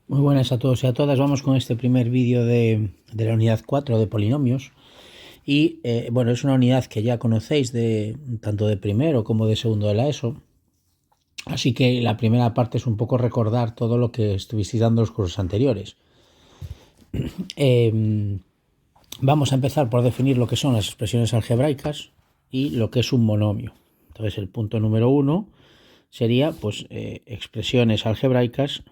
Muy buenas a todos y a todas. Vamos con este primer vídeo de la unidad 4 de polinomios. Y bueno, es una unidad que ya conocéis tanto de primero como de segundo de la ESO. Así que la primera parte es un poco recordar todo lo que estuvisteis dando en los cursos anteriores. Vamos a empezar por definir lo que son las expresiones algebraicas y lo que es un monomio. Entonces el punto número 1 sería pues expresiones algebraicas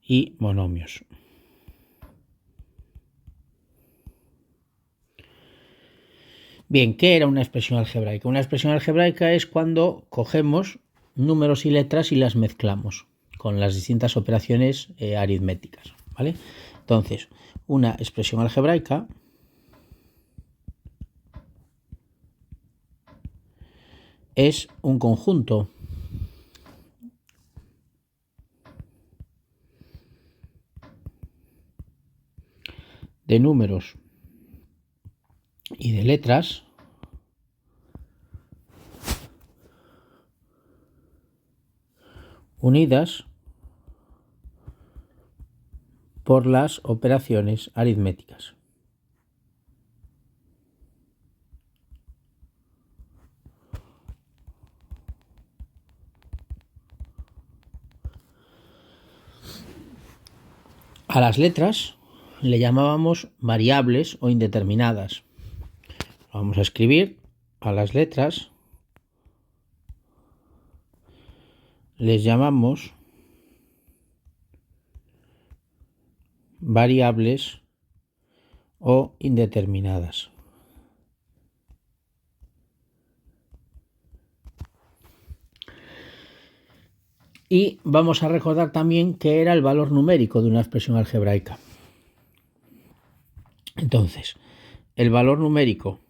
y monomios. Bien, ¿qué era una expresión algebraica? Una expresión algebraica es cuando cogemos números y letras y las mezclamos con las distintas operaciones aritméticas, ¿vale? Entonces, una expresión algebraica es un conjunto de números y de letras unidas por las operaciones aritméticas. A las letras le llamábamos variables o indeterminadas. Vamos a escribir a las letras, les llamamos variables o indeterminadas. Y vamos a recordar también qué era el valor numérico de una expresión algebraica. Entonces, el valor numérico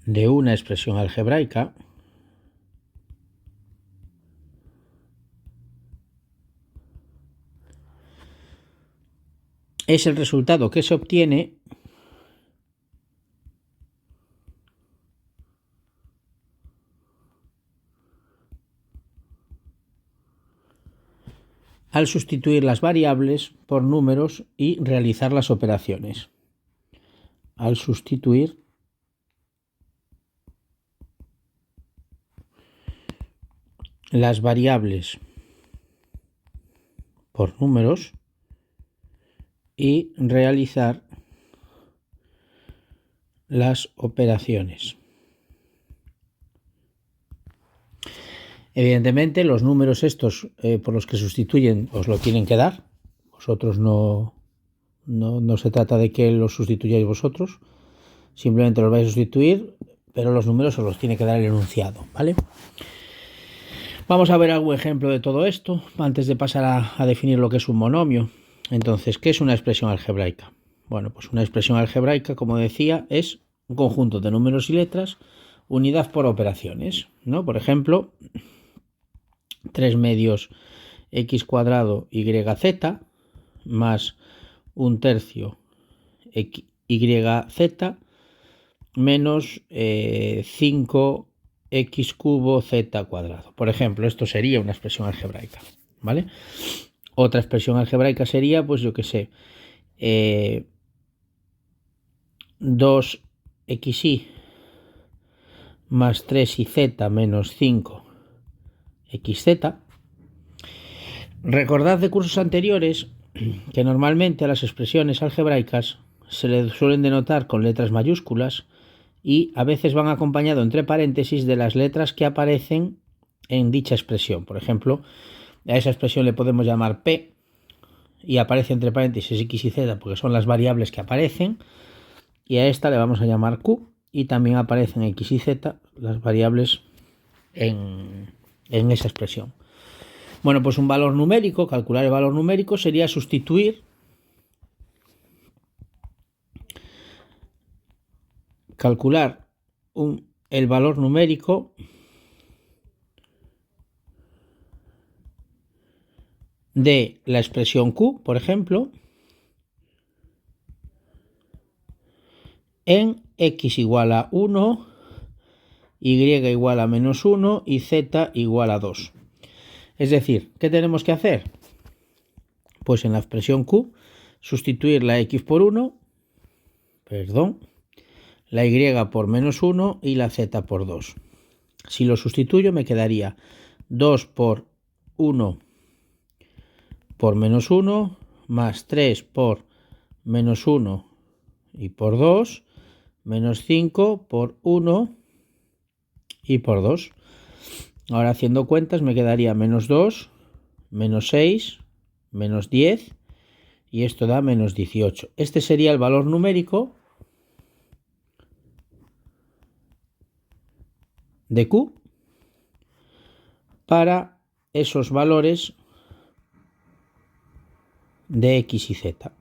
de una expresión algebraica es el resultado que se obtiene al sustituir las variables por números y realizar las operaciones. Al sustituir las variables por números y realizar las operaciones. Evidentemente los números estos por los que sustituyen os lo tienen que dar. Vosotros no se trata de que los sustituyáis vosotros, simplemente los vais a sustituir, pero los números os los tiene que dar el enunciado, ¿vale? Vamos a ver algún ejemplo de todo esto antes de pasar a definir lo que es un monomio. Entonces, ¿qué es una expresión algebraica? Bueno, pues una expresión algebraica, como decía, es un conjunto de números y letras unidas por operaciones, ¿no? Por ejemplo, 3 medios x cuadrado yz más 1/3 yz menos 5x cubo z cuadrado. Por ejemplo, esto sería una expresión algebraica, ¿vale? Otra expresión algebraica sería, pues yo qué sé, 2xy más 3yz menos 5xz. Recordad de cursos anteriores que normalmente a las expresiones algebraicas se les suelen denotar con letras mayúsculas y a veces van acompañado entre paréntesis de las letras que aparecen en dicha expresión. Por ejemplo, a esa expresión le podemos llamar P y aparece entre paréntesis X y Z porque son las variables que aparecen, y a esta le vamos a llamar Q y también aparecen X y Z, las variables en esa expresión. Bueno, pues un valor numérico, calcular el valor numérico sería calcular el valor numérico de la expresión Q, por ejemplo, en x igual a 1, y igual a menos 1 y z igual a 2. Es decir, ¿qué tenemos que hacer? Pues en la expresión q, sustituir la x por 1, la y por menos 1 y la z por 2. Si lo sustituyo me quedaría 2 por 1 por menos 1 más 3 por menos 1 y por 2 menos 5 por 1 y por 2. Ahora haciendo cuentas me quedaría menos 2, menos 6, menos 10 y esto da menos 18. Este sería el valor numérico de q para esos valores de x y z.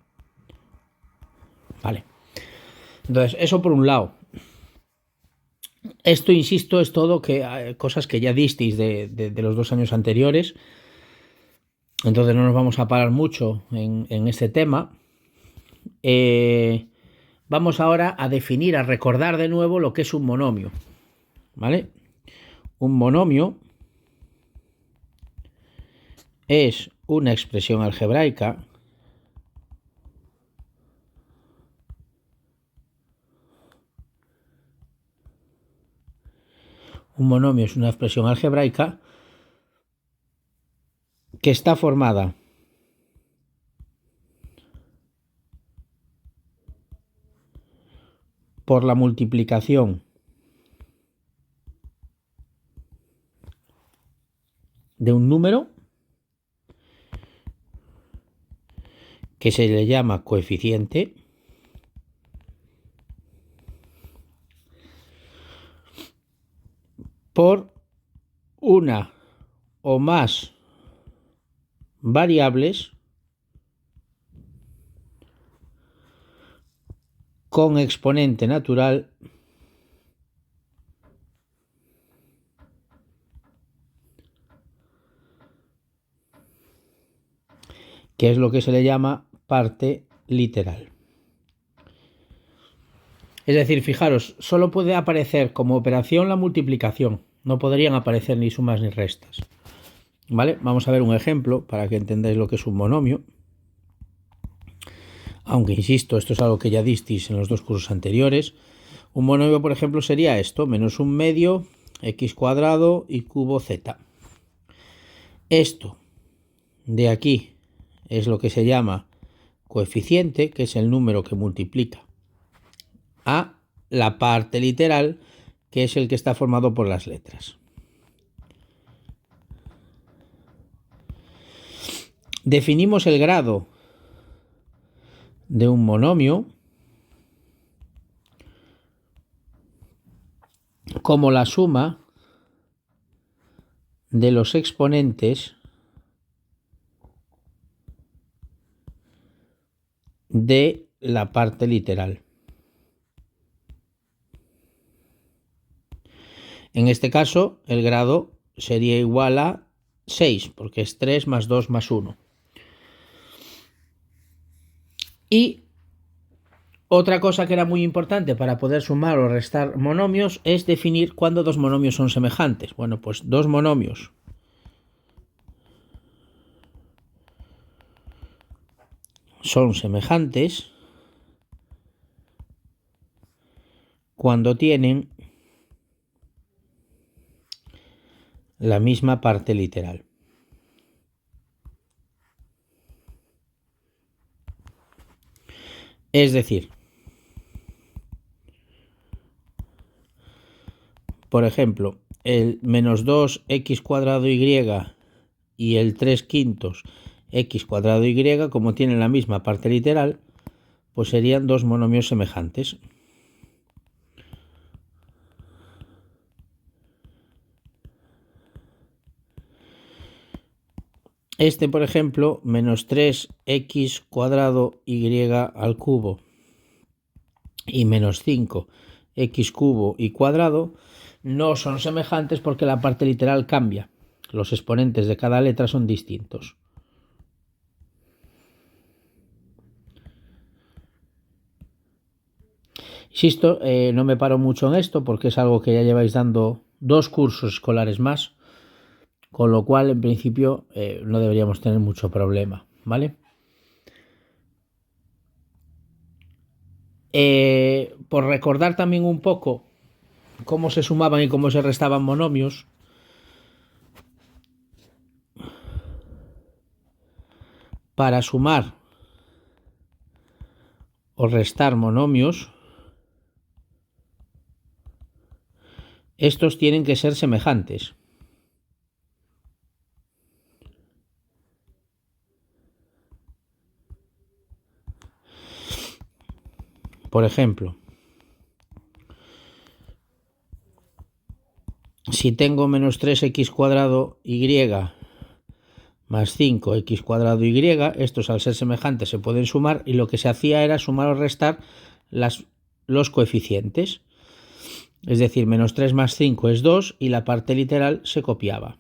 Vale. Entonces, eso por un lado. Esto, insisto, es todo cosas que ya disteis de los 2 años anteriores. Entonces no nos vamos a parar mucho en este tema. Vamos ahora a definir, a recordar de nuevo lo que es un monomio. ¿Vale? Un monomio es una expresión algebraica que está formada por la multiplicación de un número que se le llama coeficiente por una o más variables con exponente natural que es lo que se le llama parte literal. Es decir, fijaros, solo puede aparecer como operación la multiplicación, no podrían aparecer ni sumas ni restas. ¿Vale? Vamos a ver un ejemplo para que entendáis lo que es un monomio. Aunque insisto, esto es algo que ya disteis en los 2 cursos anteriores. Un monomio, por ejemplo, sería esto, menos un medio, x cuadrado y cubo z. Esto de aquí es lo que se llama coeficiente, que es el número que multiplica a la parte literal, que es el que está formado por las letras. Definimos el grado de un monomio como la suma de los exponentes de la parte literal. En este caso, el grado sería igual a 6, porque es 3 más 2 más 1. Y otra cosa que era muy importante para poder sumar o restar monomios es definir cuándo 2 monomios son semejantes. Bueno, pues 2 monomios son semejantes cuando tienen la misma parte literal. Es decir, por ejemplo, el menos 2x cuadrado y y el 3 quintos x cuadrado y, como tienen la misma parte literal, pues serían 2 monomios semejantes. Este, por ejemplo, menos 3x cuadrado y al cubo y menos 5x cubo y cuadrado no son semejantes porque la parte literal cambia. Los exponentes de cada letra son distintos. Insisto, no me paro mucho en esto porque es algo que ya lleváis dando 2 cursos escolares más, con lo cual en principio no deberíamos tener mucho problema, ¿vale? Por recordar también un poco cómo se sumaban y cómo se restaban monomios, para sumar o restar monomios, estos tienen que ser semejantes. Por ejemplo, si tengo menos 3x cuadrado y más 5x cuadrado y, estos al ser semejantes se pueden sumar, y lo que se hacía era sumar o restar los coeficientes. Es decir, menos 3 más 5 es 2 y la parte literal se copiaba.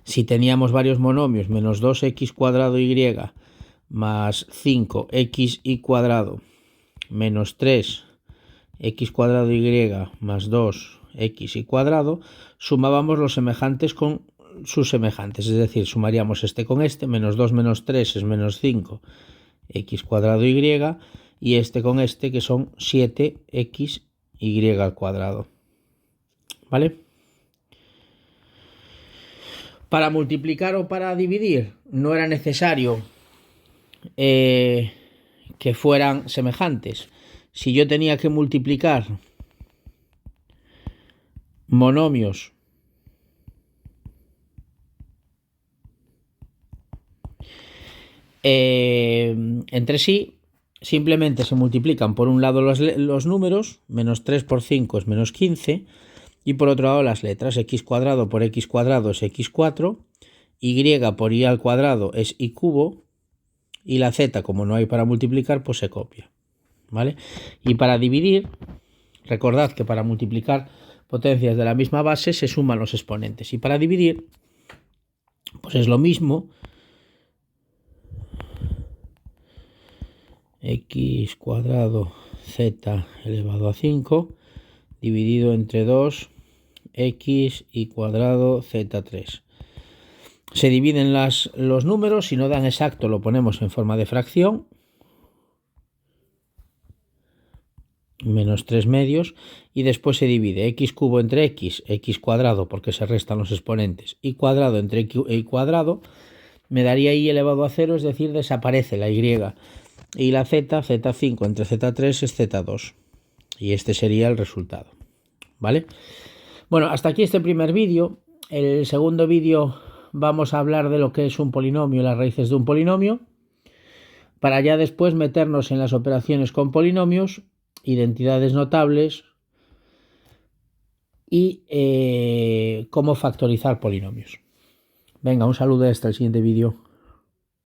Si teníamos varios monomios, menos 2x cuadrado y más 5x cuadrado menos 3x cuadrado y más 2x cuadrado, sumábamos los semejantes con sus semejantes, es decir, sumaríamos este con este, menos 2 menos 3 es menos 5x cuadrado y este con este, que son 7x al cuadrado, ¿vale? Para multiplicar o para dividir no era necesario que fueran semejantes. Si yo tenía que multiplicar monomios entre sí, simplemente se multiplican por un lado los números, menos 3 por 5 es menos 15, y por otro lado las letras, x cuadrado por x cuadrado es x4, y por y al cuadrado es y cubo, y la z, como no hay para multiplicar, pues se copia, ¿vale? Y para dividir, recordad que para multiplicar potencias de la misma base se suman los exponentes, y para dividir, pues es lo mismo. X cuadrado z elevado a 5 dividido entre 2 x y cuadrado z3. Se dividen los números, si no dan exacto lo ponemos en forma de fracción, menos 3 medios, y después se divide x cubo entre x cuadrado porque se restan los exponentes, y cuadrado entre y cuadrado, me daría y elevado a 0, es decir, desaparece la y, y la z, z5 entre z3 es z2, y este sería el resultado, ¿vale? Bueno, hasta aquí este primer vídeo. El segundo vídeo vamos a hablar de lo que es un polinomio y las raíces de un polinomio, para ya después meternos en las operaciones con polinomios, identidades notables y cómo factorizar polinomios. Venga, un saludo hasta el siguiente vídeo.